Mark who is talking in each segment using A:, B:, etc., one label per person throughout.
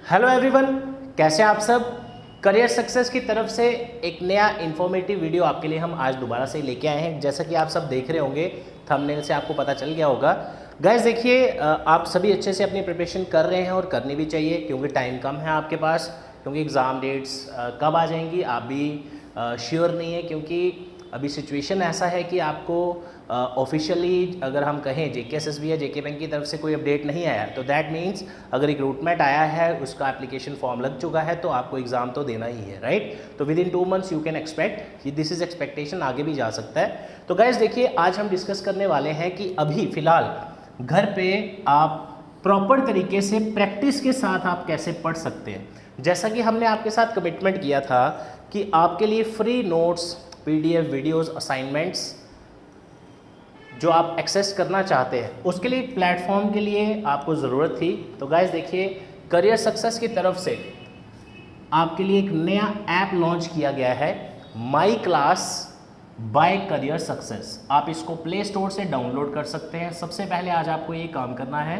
A: Hello everyone, कैसे हैं आप सब। करियर सक्सेस की तरफ से एक नया इन्फॉर्मेटिव वीडियो आपके लिए हम आज दोबारा से लेके आए हैं। जैसा कि आप सब देख रहे होंगे, थंबनेल से आपको पता चल गया होगा। गाइस देखिए, आप सभी अच्छे से अपनी प्रिपरेशन कर रहे हैं और करनी भी चाहिए, क्योंकि टाइम कम है आपके पास। क्योंकि एग्ज़ाम डेट्स कब आ जाएंगी आप भी श्योर नहीं है, क्योंकि अभी सिचुएशन ऐसा है कि आपको ऑफिशियली अगर हम कहें JKSSB या JK बैंक की तरफ से कोई अपडेट नहीं आया, तो दैट मीन्स अगर रिक्रूटमेंट आया है, उसका एप्लीकेशन फॉर्म लग चुका है, तो आपको एग्ज़ाम तो देना ही है, राइट। तो with in 2 months you can expect, this is expectation, आगे भी जा सकता है। तो गाइस देखिए, आज हम डिस्कस करने वाले हैं कि अभी फ़िलहाल घर पर आप प्रॉपर तरीके से प्रैक्टिस के साथ आप कैसे पढ़ सकते हैं। जैसा कि हमने आपके साथ कमिटमेंट किया था कि आपके लिए free notes, PDF, videos, assignments जो आप एक्सेस करना चाहते हैं, उसके लिए प्लेटफॉर्म के लिए आपको ज़रूरत थी। तो गाइस देखिए, करियर सक्सेस की तरफ से आपके लिए एक नया ऐप लॉन्च किया गया है, my class by career success. आप इसको प्ले स्टोर से डाउनलोड कर सकते हैं। सबसे पहले आज आपको ये काम करना है,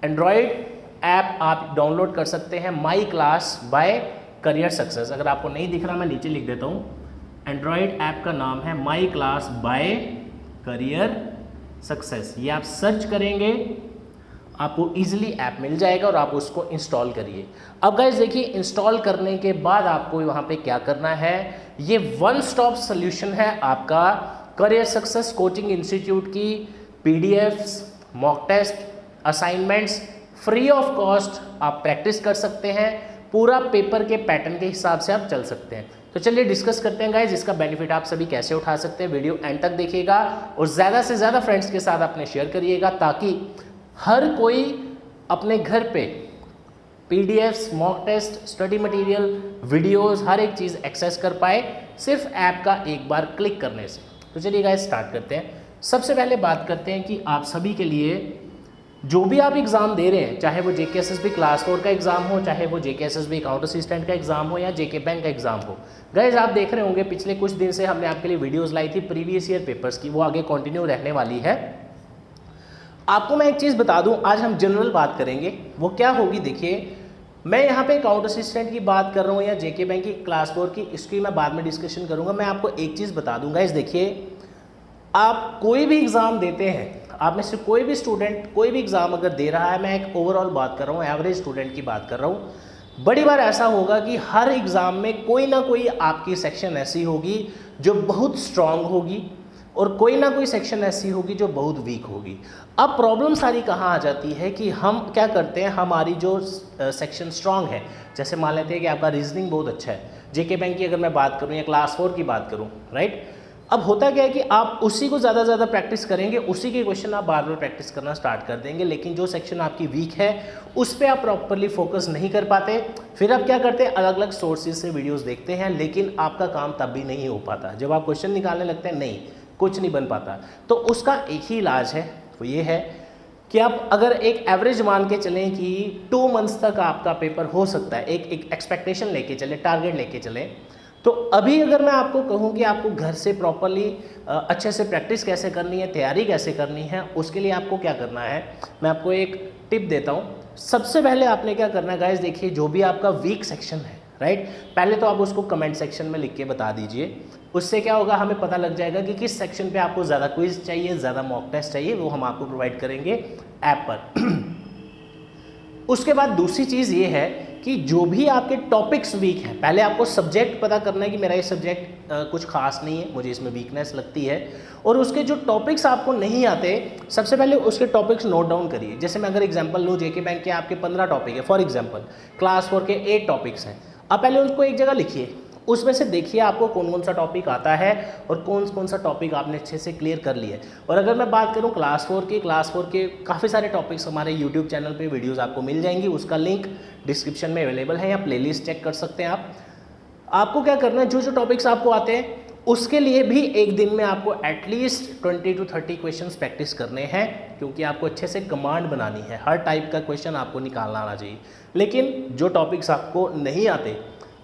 A: एंड्रॉयड ऐप आप डाउनलोड कर सकते हैं, my class by career success. अगर आपको नहीं दिख रहा, मैं नीचे लिख देता हूँ। एंड्रॉयड ऐप का नाम है my class by career success. ये आप सर्च करेंगे, आपको इजीली ऐप मिल जाएगा और आप उसको इंस्टॉल करिए। अब गाइस देखिए, इंस्टॉल करने के बाद आपको वहाँ पे क्या करना है, ये वन स्टॉप सोल्यूशन है आपका करियर सक्सेस कोचिंग इंस्टीट्यूट की PDFs, mock test, assignments free of cost आप प्रैक्टिस कर सकते हैं। पूरा पेपर के पैटर्न के हिसाब से आप चल सकते हैं। तो चलिए डिस्कस करते हैं गाइज, इसका बेनिफिट आप सभी कैसे उठा सकते हैं। वीडियो एंड तक देखिएगा और ज़्यादा से ज़्यादा फ्रेंड्स के साथ अपने शेयर करिएगा, ताकि हर कोई अपने घर पे PDFs, mock test, study material, videos, हर एक चीज़ एक्सेस कर पाए सिर्फ ऐप का एक बार क्लिक करने से। तो चलिए गाइज स्टार्ट करते हैं। सबसे पहले बात करते हैं कि आप सभी के लिए जो भी आप एग्ज़ाम दे रहे हैं, चाहे वो JKSSB क्लास 4 का एग्ज़ाम हो, चाहे वो JKSSB अकाउंट असिस्टेंट का एग्ज़ाम हो या JK बैंक का एग्ज़ाम हो। गाइज आप देख रहे होंगे, पिछले कुछ दिन से हमने आपके लिए वीडियोस लाई थी प्रीवियस ईयर पेपर्स की, वो आगे कंटिन्यू रहने वाली है। आपको मैं एक चीज़ बता दूं, आज हम जनरल बात करेंगे। वो क्या होगी, देखिए मैं यहाँ पे अकाउंट असिस्टेंट की बात कर रहा हूँ या JK बैंक की क्लास 4 की, इसकी मैं बाद में डिस्कशन करूँगा। मैं आपको एक चीज़ बता दूँगा, इस देखिए, आप कोई भी एग्ज़ाम देते हैं, आप में से कोई भी स्टूडेंट कोई भी एग्ज़ाम अगर दे रहा है, मैं एक ओवरऑल बात कर रहा हूँ, एवरेज स्टूडेंट की बात कर रहा हूँ। बड़ी बार ऐसा होगा कि हर एग्ज़ाम में कोई ना कोई आपकी सेक्शन ऐसी होगी जो बहुत स्ट्रांग होगी और कोई ना कोई सेक्शन ऐसी होगी जो बहुत वीक होगी। अब प्रॉब्लम सारी कहाँ आ जाती है कि हम क्या करते हैं, हमारी जो सेक्शन स्ट्रांग है, जैसे मान लेते हैं कि आपका रीजनिंग बहुत अच्छा है, JK बैंक की अगर मैं बात करूँ या क्लास 4 की बात करूँ, राइट। अब होता क्या है कि आप उसी को ज़्यादा ज़्यादा प्रैक्टिस करेंगे, उसी के क्वेश्चन आप बार बार प्रैक्टिस करना स्टार्ट कर देंगे, लेकिन जो सेक्शन आपकी वीक है उस पर आप प्रॉपरली फोकस नहीं कर पाते। फिर आप क्या करते हैं, अलग अलग सोर्सेज से वीडियोस देखते हैं, लेकिन आपका काम तब भी नहीं हो पाता। जब आप क्वेश्चन निकालने लगते हैं, नहीं, कुछ नहीं बन पाता। तो उसका एक ही इलाज है, वो ये है कि आप अगर एक एवरेज मान के चलें कि 2 मंथ्स तक आपका पेपर हो सकता है, एक एक्सपेक्टेशन लेके चले, टारगेट लेके चले। तो अभी अगर मैं आपको कहूँ कि आपको घर से प्रॉपरली अच्छे से प्रैक्टिस कैसे करनी है, तैयारी कैसे करनी है, उसके लिए आपको क्या करना है, मैं आपको एक टिप देता हूँ। सबसे पहले आपने क्या करना है गाइस, देखिए जो भी आपका वीक सेक्शन है, राइट, पहले तो आप उसको कमेंट सेक्शन में लिख के बता दीजिए। उससे क्या होगा, हमें पता लग जाएगा कि किस सेक्शन पे आपको ज़्यादा क्विज चाहिए, ज़्यादा मॉक टेस्ट चाहिए, वो हम आपको प्रोवाइड करेंगे ऐप पर। उसके बाद दूसरी चीज़ ये है कि जो भी आपके टॉपिक्स वीक हैं, पहले आपको सब्जेक्ट पता करना है कि मेरा ये सब्जेक्ट कुछ खास नहीं है, मुझे इसमें वीकनेस लगती है। और उसके जो टॉपिक्स आपको नहीं आते, सबसे पहले उसके टॉपिक्स नोट डाउन करिए। जैसे मैं अगर एग्जांपल लूँ, JK बैंक के आपके 15 टॉपिक है फॉर एग्जांपल, क्लास 4 के 8 टॉपिक्स हैं। आप पहले उनको एक जगह लिखिए, उसमें से देखिए आपको कौन कौन सा टॉपिक आता है और कौन कौन सा टॉपिक आपने अच्छे से क्लियर कर लिया है। और अगर मैं बात करूं क्लास 4 के काफ़ी सारे टॉपिक्स हमारे यूट्यूब चैनल पे वीडियोस आपको मिल जाएंगी, उसका लिंक डिस्क्रिप्शन में अवेलेबल है, या प्लेलिस्ट चेक कर सकते हैं आप। आपको क्या करना है, जो जो टॉपिक्स आपको आते हैं उसके लिए भी एक दिन में आपको एटलीस्ट 20 to 30 क्वेश्चंस प्रैक्टिस करने हैं, क्योंकि आपको अच्छे से कमांड बनानी है, हर टाइप का क्वेश्चन आपको निकालना आना चाहिए। लेकिन जो टॉपिक्स आपको नहीं आते,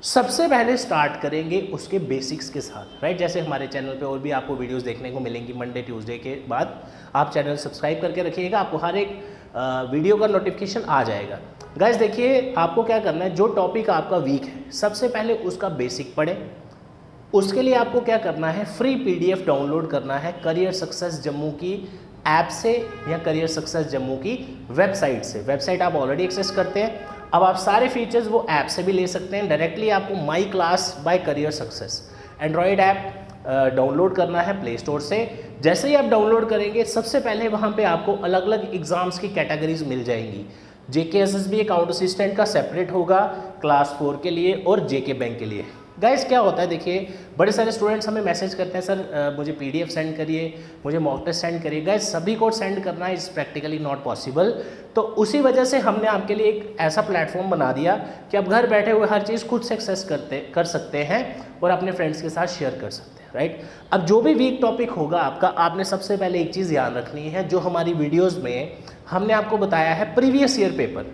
A: सबसे पहले स्टार्ट करेंगे उसके बेसिक्स के साथ, राइट। जैसे हमारे चैनल पे और भी आपको वीडियोस देखने को मिलेंगी मंडे ट्यूसडे के बाद। आप चैनल सब्सक्राइब करके रखिएगा, आपको हर एक वीडियो का नोटिफिकेशन आ जाएगा। गाइस देखिए, आपको क्या करना है, जो टॉपिक आपका वीक है सबसे पहले उसका बेसिक पढ़ें। उसके लिए आपको क्या करना है, फ्री पीडीएफ डाउनलोड करना है करियर सक्सेस जम्मू की ऐप से या करियर सक्सेस जम्मू की वेबसाइट से। वेबसाइट आप ऑलरेडी एक्सेस करते हैं, अब आप सारे फीचर्स वो ऐप से भी ले सकते हैं। डायरेक्टली आपको my class by career success android app download करना है प्ले स्टोर से। जैसे ही आप डाउनलोड करेंगे सबसे पहले वहाँ पे आपको अलग अलग एग्जाम्स की कैटेगरीज मिल जाएंगी। JKSSB अकाउंट असिस्टेंट का सेपरेट होगा क्लास 4 के लिए और JK बैंक के लिए। गाइस क्या होता है, देखिए बड़े सारे स्टूडेंट्स हमें मैसेज करते हैं, सर मुझे PDF सेंड करिए, मुझे मॉक टेस्ट सेंड करिए। गाइस सभी को सेंड करना इज़ प्रैक्टिकली नॉट पॉसिबल। तो उसी वजह से हमने आपके लिए एक ऐसा प्लेटफॉर्म बना दिया कि आप घर बैठे हुए हर चीज़ खुद से एक्सेस कर सकते हैं और अपने फ्रेंड्स के साथ शेयर कर सकते हैं, राइट। अब जो भी वीक टॉपिक होगा आपका, आपने सबसे पहले एक चीज़ याद रखनी है, जो हमारी वीडियोज़ में हमने आपको बताया है प्रीवियस ईयर पेपर,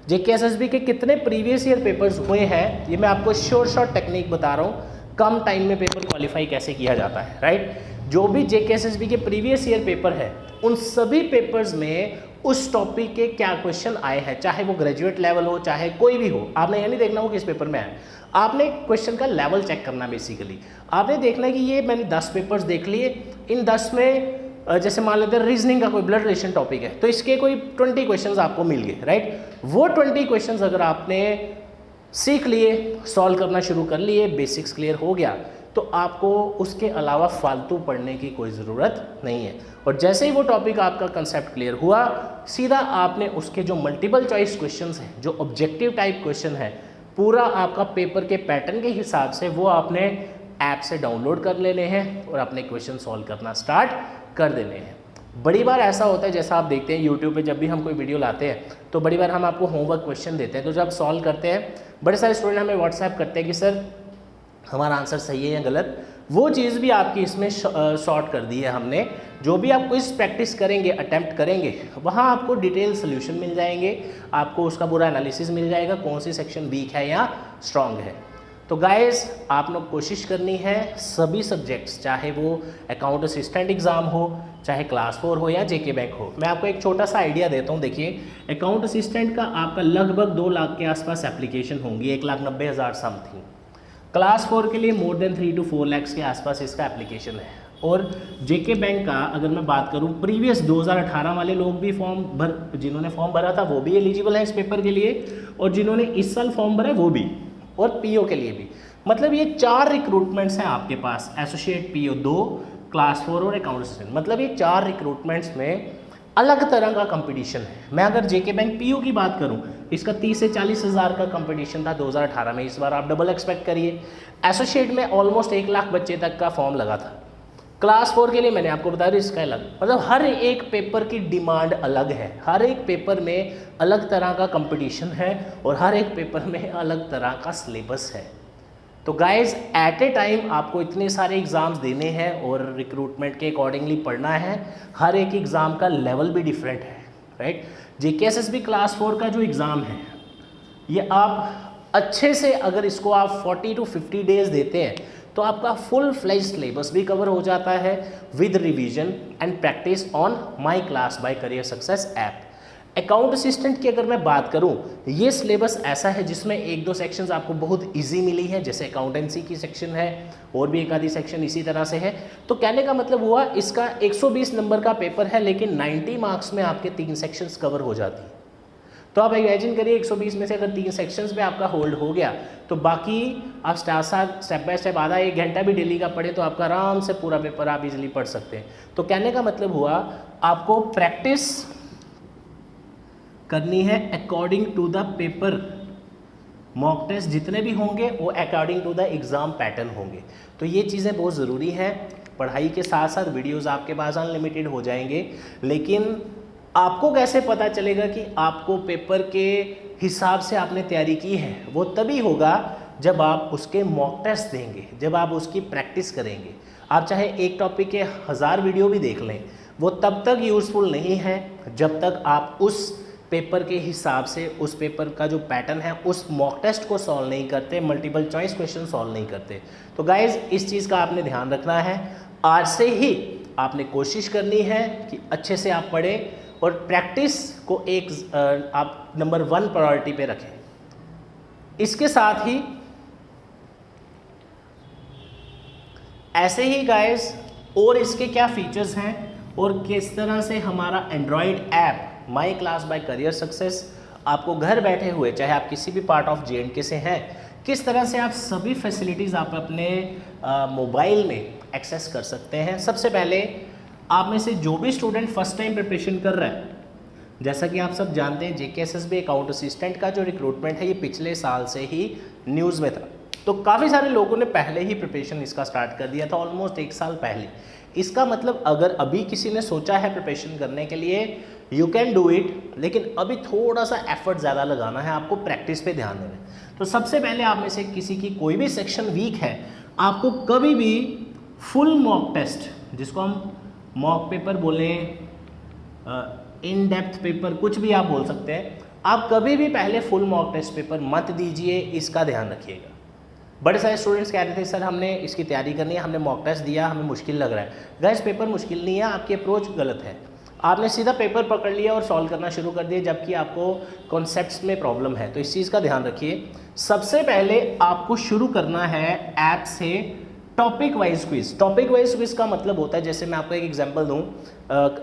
A: JKSSB के कितने प्रीवियस ईयर पेपर्स हुए हैं, ये मैं आपको शॉर्ट टेक्निक बता रहा हूँ, कम टाइम में पेपर क्वालिफाई कैसे किया जाता है, राइट। जो भी JKSSB के प्रीवियस ईयर पेपर है उन सभी पेपर्स में उस टॉपिक के क्या क्वेश्चन आए हैं, चाहे वो ग्रेजुएट लेवल हो चाहे कोई भी हो। आपने ये नहीं देखना वो किस पेपर में है, आपने क्वेश्चन का लेवल चेक करना। बेसिकली आपने देखना है कि ये मैंने 10 पेपर्स देख लिए, इन 10 में जैसे मान लेते हैं रीजनिंग का कोई ब्लड रिलेशन टॉपिक है तो इसके कोई 20 क्वेश्चंस आपको मिल गए, राइट। वो 20 क्वेश्चंस अगर आपने सीख लिए, सॉल्व करना शुरू कर लिए, बेसिक्स क्लियर हो गया, तो आपको उसके अलावा फालतू पढ़ने की कोई ज़रूरत नहीं है। और जैसे ही वो टॉपिक आपका कंसेप्ट क्लियर हुआ, सीधा आपने उसके जो मल्टीपल चॉइस क्वेश्चंस हैं, जो ऑब्जेक्टिव टाइप क्वेश्चन है, पूरा आपका पेपर के पैटर्न के हिसाब से वो आपने ऐप से डाउनलोड कर लेने हैं और अपने क्वेश्चन सॉल्व करना स्टार्ट कर देने हैं। बड़ी बार ऐसा होता है, जैसा आप देखते हैं यूट्यूब पे जब भी हम कोई वीडियो लाते हैं तो बड़ी बार हम आपको होमवर्क क्वेश्चन देते हैं, तो जब सॉल्व करते हैं बड़े सारे स्टूडेंट हमें व्हाट्सएप करते हैं कि सर हमारा आंसर सही है या गलत। वो चीज़ भी आपकी इसमें शॉर्ट कर दी है हमने। जो भी आप क्विज प्रैक्टिस करेंगे, अटैम्प्ट करेंगे, वहाँ आपको डिटेल सोल्यूशन मिल जाएंगे, आपको उसका पूरा एनालिसिस मिल जाएगा, कौन सी सेक्शन वीक है या स्ट्रांग है। तो गाइस आप लोग कोशिश करनी है सभी सब्जेक्ट्स, चाहे वो अकाउंट असिस्टेंट एग्ज़ाम हो, चाहे क्लास 4 हो या JK बैंक हो। मैं आपको एक छोटा सा आइडिया देता हूँ। देखिए अकाउंट असिस्टेंट का आपका लगभग 2 लाख के आसपास एप्लीकेशन होंगी, 1,90,000 समथिंग। क्लास 4 के लिए मोर देन 3 to 4 लाख के आसपास इसका एप्लीकेशन है। और JK बैंक का अगर मैं बात करूं, प्रीवियस 2018 वाले लोग भी जिन्होंने फॉर्म भरा था वो भी एलिजिबल है इस पेपर के लिए, और जिन्होंने इस साल फॉर्म भरा है वो भी, और PO के लिए भी। मतलब ये 4 रिक्रूटमेंट्स हैं आपके पास, एसोसिएट PO 2, क्लास 4 और अकाउंट असिस्टेंट। मतलब ये 4 रिक्रूटमेंट्स में अलग तरह का कंपटीशन है। मैं अगर JK बैंक PO की बात करूं, इसका 30 से 40 हज़ार का कंपटीशन था 2018 में, इस बार आप डबल एक्सपेक्ट करिए। एसोसिएट में ऑलमोस्ट 1 लाख बच्चे तक का फॉर्म लगा था। क्लास 4 के लिए मैंने आपको बताया इसका अलग, मतलब हर एक पेपर की डिमांड अलग है, हर एक पेपर में अलग तरह का कंपटीशन है और हर एक पेपर में अलग तरह का सिलेबस है। तो गाइज एट ए टाइम आपको इतने सारे एग्ज़ाम्स देने हैं और रिक्रूटमेंट के अकॉर्डिंगली पढ़ना है। हर एक एग्ज़ाम का लेवल भी डिफरेंट है, राइट। JKSSB क्लास 4 का जो एग्ज़ाम है, ये आप अच्छे से अगर इसको आप 40 to 50 डेज देते हैं तो आपका फुल फ्लेज सिलेबस भी कवर हो जाता है with revision and practice on my class by career success app. Account assistant की अगर मैं बात करूं, ये सिलेबस ऐसा है जिसमें 1-2 सेक्शंस आपको बहुत इजी मिली है, जैसे अकाउंटेंसी की सेक्शन है और भी एक आधी सेक्शन इसी तरह से है। तो कहने का मतलब हुआ इसका 120 नंबर का पेपर है, लेकिन 90 मार्क्स में आपके 3 सेक्शंस कवर हो जाती हैं। तो आप इमेजिन करिए 120 में से अगर 3 सेक्शंस पे आपका होल्ड हो गया तो बाकी आप स्टेप बाय स्टेप आधा 1 घंटा भी डेली का पढ़े तो आपका आराम से पूरा पेपर आप इजीली पढ़ सकते हैं। तो कहने का मतलब हुआ आपको प्रैक्टिस करनी है according to the paper. Mock test जितने भी होंगे वो according to the exam pattern होंगे। तो ये चीज़ें बहुत ज़रूरी हैं। पढ़ाई के साथ साथ वीडियोज़ आपके पास अनलिमिटेड हो जाएंगे, लेकिन आपको कैसे पता चलेगा कि आपको पेपर के हिसाब से आपने तैयारी की है? वो तभी होगा जब आप उसके मॉक टेस्ट देंगे, जब आप उसकी प्रैक्टिस करेंगे। आप चाहे एक टॉपिक के 1000 वीडियो भी देख लें, वो तब तक यूज़फुल नहीं है जब तक आप उस पेपर के हिसाब से, उस पेपर का जो पैटर्न है उस मॉक टेस्ट को सॉल्व नहीं करते, मल्टीपल चॉइस क्वेश्चन सॉल्व नहीं करते। तो गाइज इस चीज़ का आपने ध्यान रखना है। आज से ही आपने कोशिश करनी है कि अच्छे से आप पढ़ें और प्रैक्टिस को एक आप नंबर 1 प्रायोरिटी पे रखें। इसके साथ ही ऐसे ही गाइस और इसके क्या फीचर्स हैं और किस तरह से हमारा android app my class by career success आपको घर बैठे हुए, चाहे आप किसी भी पार्ट ऑफ J&K से हैं, किस तरह से आप सभी फैसिलिटीज़ आप अपने मोबाइल में एक्सेस कर सकते हैं। सबसे पहले आप में से जो भी स्टूडेंट फर्स्ट टाइम प्रिपरेशन कर रहा है, जैसा कि आप सब जानते हैं JKSSB अकाउंट असिस्टेंट का जो रिक्रूटमेंट है ये पिछले साल से ही न्यूज़ में था, तो काफ़ी सारे लोगों ने पहले ही प्रिपरेशन इसका स्टार्ट कर दिया था, ऑलमोस्ट 1 साल पहले। इसका मतलब अगर अभी किसी ने सोचा है प्रिपरेशन करने के लिए, यू कैन डू इट, लेकिन अभी थोड़ा सा एफर्ट ज़्यादा लगाना है आपको, प्रैक्टिस पे ध्यान देना है। तो सबसे पहले आप में से किसी की कोई भी सेक्शन वीक है, आपको कभी भी फुल मॉक टेस्ट, जिसको हम मॉक पेपर बोलें, इन डेप्थ पेपर, कुछ भी आप बोल सकते हैं, आप कभी भी पहले फुल मॉक टेस्ट पेपर मत दीजिए, इसका ध्यान रखिएगा। बड़े सारे स्टूडेंट्स कह रहे थे सर हमने इसकी तैयारी करनी है, हमने मॉक टेस्ट दिया, हमें मुश्किल लग रहा है। गाइस पेपर मुश्किल नहीं है, आपकी अप्रोच गलत है। आपने सीधा पेपर पकड़ लिया और सॉल्व करना शुरू कर दिया, जबकि आपको कॉन्सेप्ट्स में प्रॉब्लम है। तो इस चीज़ का ध्यान रखिए। सबसे पहले आपको शुरू करना है ऐप से topic wise quiz. Topic wise quiz का मतलब होता है, जैसे मैं आपको एक एग्जांपल दूं,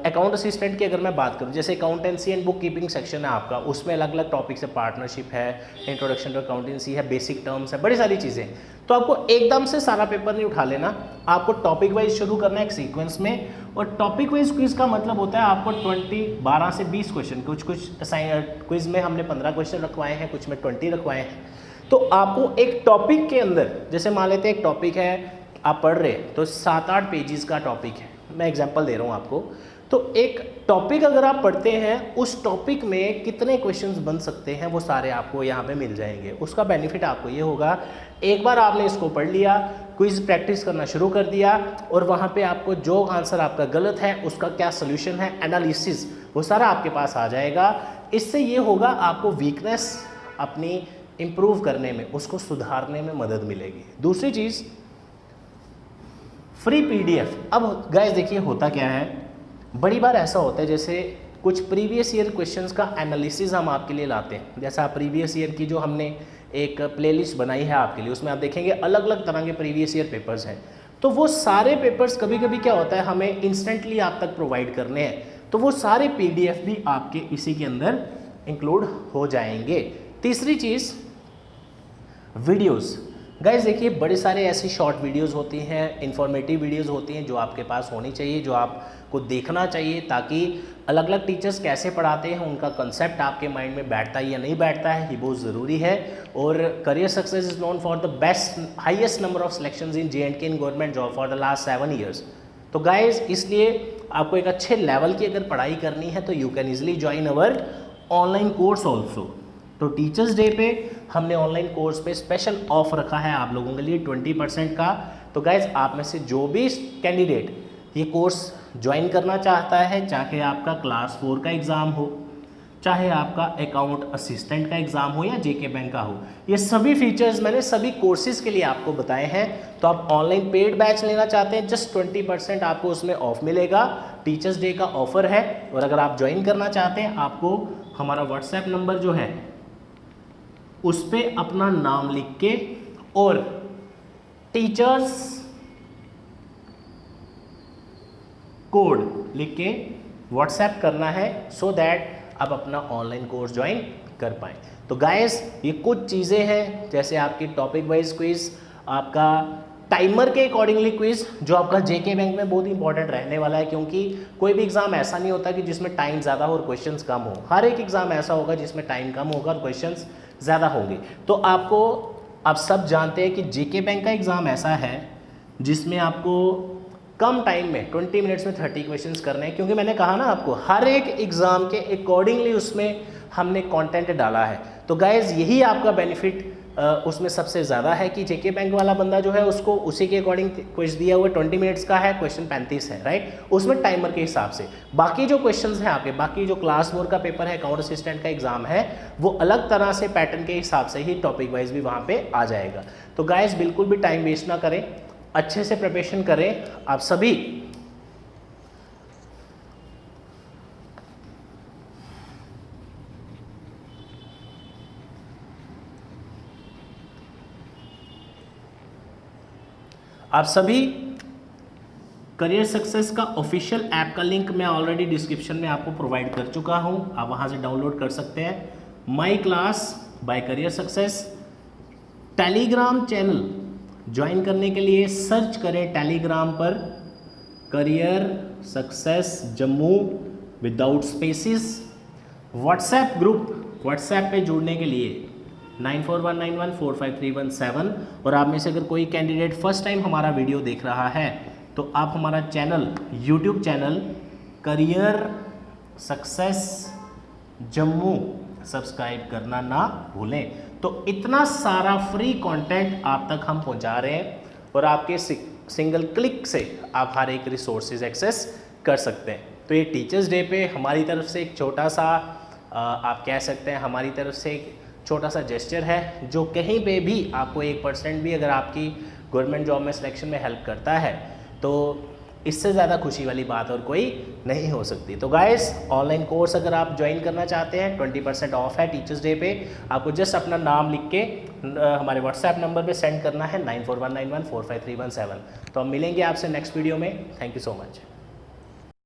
A: अकाउंट असिस्टेंट की अगर मैं बात करूं, जैसे accountancy and book keeping section है आपका, उसमें अलग अलग टॉपिक्स है, पार्टनरशिप है, इंट्रोडक्शन टू अकाउंटेंसी है, बेसिक टर्म्स है, बड़ी सारी चीज़ें। तो आपको एकदम से सारा पेपर नहीं उठा लेना, आपको टॉपिक वाइज शुरू करना है एक सीक्वेंस में। और टॉपिक वाइज क्विज का मतलब होता है आपको 12 से 20 क्वेश्चन, कुछ क्विज में हमने 15 क्वेश्चन रखवाए हैं, कुछ में 20 रखवाए हैं। तो आपको एक टॉपिक के अंदर, जैसे मान लेते हैं एक टॉपिक है आप पढ़ रहे, तो 7-8 पेजेस का टॉपिक है, मैं एग्जांपल दे रहा हूँ आपको। तो एक टॉपिक अगर आप पढ़ते हैं, उस टॉपिक में कितने क्वेश्चंस बन सकते हैं वो सारे आपको यहाँ पे मिल जाएंगे। उसका बेनिफिट आपको ये होगा, एक बार आपने इसको पढ़ लिया, क्विज प्रैक्टिस करना शुरू कर दिया, और वहाँ पे आपको जो आंसर आपका गलत है उसका क्या सोल्यूशन है, एनालिसिस, वो सारा आपके पास आ जाएगा। इससे ये होगा आपको वीकनेस अपनी इम्प्रूव करने में, उसको सुधारने में मदद मिलेगी। दूसरी चीज़, फ्री PDF। अब गाइस देखिए होता क्या है, बड़ी बार ऐसा होता है जैसे कुछ प्रीवियस ईयर क्वेश्चंस का एनालिसिस हम आपके लिए लाते हैं। जैसा प्रीवियस ईयर की जो हमने एक प्लेलिस्ट बनाई है आपके लिए, उसमें आप देखेंगे अलग अलग तरह के प्रीवियस ईयर पेपर्स हैं। तो वो सारे पेपर्स कभी कभी क्या होता है हमें इंस्टेंटली आप तक प्रोवाइड करने हैं, तो वो सारे PDF भी आपके इसी के अंदर इंक्लूड हो जाएंगे। तीसरी चीज़, वीडियोज़। गाइस देखिए बड़े सारे ऐसी शॉर्ट वीडियोस होती हैं, इंफॉर्मेटिव वीडियोस होती हैं जो आपके पास होनी चाहिए, जो आपको देखना चाहिए, ताकि अलग अलग टीचर्स कैसे पढ़ाते हैं, उनका कंसेप्ट आपके माइंड में बैठता है या नहीं बैठता है, ये बहुत ज़रूरी है। और career success is known for the best highest number of selections in J&K in government job for the last 7 years. तो गाइस इसलिए आपको एक अच्छे लेवल की अगर पढ़ाई करनी है तो you can easily join our online course also. तो टीचर्स डे पे हमने ऑनलाइन कोर्स पे स्पेशल ऑफ रखा है आप लोगों के लिए 20% का। तो गाइज आप में से जो भी कैंडिडेट ये कोर्स ज्वाइन करना चाहता है, चाहे आपका क्लास 4 का एग्ज़ाम हो, चाहे आपका अकाउंट असिस्टेंट का एग्ज़ाम हो या JK बैंक का हो, ये सभी फीचर्स मैंने सभी कोर्सेज के लिए आपको बताए हैं। तो आप ऑनलाइन पेड बैच लेना चाहते हैं, जस्ट 20% आपको उसमें ऑफ मिलेगा, टीचर्स डे का ऑफर है। और अगर आप ज्वाइन करना चाहते हैं, आपको हमारा व्हाट्सएप नंबर जो है उस पर अपना नाम लिख के और टीचर्स कोड लिख के व्हाट्सएप करना है, सो दैट आप अपना ऑनलाइन कोर्स ज्वाइन कर पाएँ। तो गाइस ये कुछ चीज़ें हैं, जैसे आपकी टॉपिक वाइज क्विज, आपका टाइमर के अकॉर्डिंगली क्विज, जो आपका JK बैंक में बहुत इंपॉर्टेंट रहने वाला है, क्योंकि कोई भी एग्जाम ऐसा नहीं होता कि जिसमें टाइम ज़्यादा हो और क्वेश्चंस कम हो। हर एक एग्जाम ऐसा होगा जिसमें टाइम कम होगा और क्वेश्चंस ज़्यादा होंगे। तो आप सब जानते हैं कि JK बैंक का एग्ज़ाम ऐसा है जिसमें आपको कम टाइम में 20 मिनट्स में 30 क्वेश्चंस करने हैं, क्योंकि मैंने कहा ना आपको हर एक एग्ज़ाम के अकॉर्डिंगली उसमें हमने कंटेंट डाला है। तो गाइज यही आपका बेनिफिट उसमें सबसे ज़्यादा है कि JK बैंक वाला बंदा जो है उसको उसी के अकॉर्डिंग क्वेश्चन दिया हुआ 20 मिनट्स का है, क्वेश्चन 35 है, राइट, उसमें टाइमर के हिसाब से। बाकी जो क्वेश्चंस हैं आपके, बाकी जो क्लास 4 का पेपर है, अकाउंट असिस्टेंट का एग्जाम है, वो अलग तरह से पैटर्न के हिसाब से ही टॉपिक वाइज भी वहाँ पे आ जाएगा। तो गाइज बिल्कुल भी टाइम वेस्ट ना करें, अच्छे से प्रिपरेशन करें। आप सभी आप सभी करियर सक्सेस का ऑफिशियल ऐप का लिंक मैं ऑलरेडी डिस्क्रिप्शन में आपको प्रोवाइड कर चुका हूं, आप वहां से डाउनलोड कर सकते हैं। My class by career success. Telegram channel join करने के लिए सर्च करें टेलीग्राम पर career success Jammu without spaces. WhatsApp group, WhatsApp पे जुड़ने के लिए 9419145317। और आप में से अगर कोई कैंडिडेट फर्स्ट टाइम हमारा वीडियो देख रहा है तो आप हमारा channel, YouTube channel career success Jammu subscribe करना ना भूलें। तो इतना सारा फ्री कंटेंट आप तक हम पहुंचा रहे हैं और आपके सिंगल क्लिक से आप हर एक रिसोर्सेज एक्सेस कर सकते हैं। तो ये टीचर्स डे पे हमारी तरफ से एक छोटा सा आप कह सकते हैं हमारी तरफ से एक छोटा सा जेस्चर है, जो कहीं पे भी आपको 1% भी अगर आपकी गवर्नमेंट जॉब में सिलेक्शन में हेल्प करता है तो इससे ज़्यादा खुशी वाली बात और कोई नहीं हो सकती। तो गाइस, ऑनलाइन कोर्स अगर आप ज्वाइन करना चाहते हैं 20% ऑफ है टीचर्स डे पे। आपको जस्ट अपना नाम लिख के हमारे व्हाट्सएप नंबर पे सेंड करना है 9419145317। तो हम मिलेंगे आपसे नेक्स्ट वीडियो में। Thank you so much.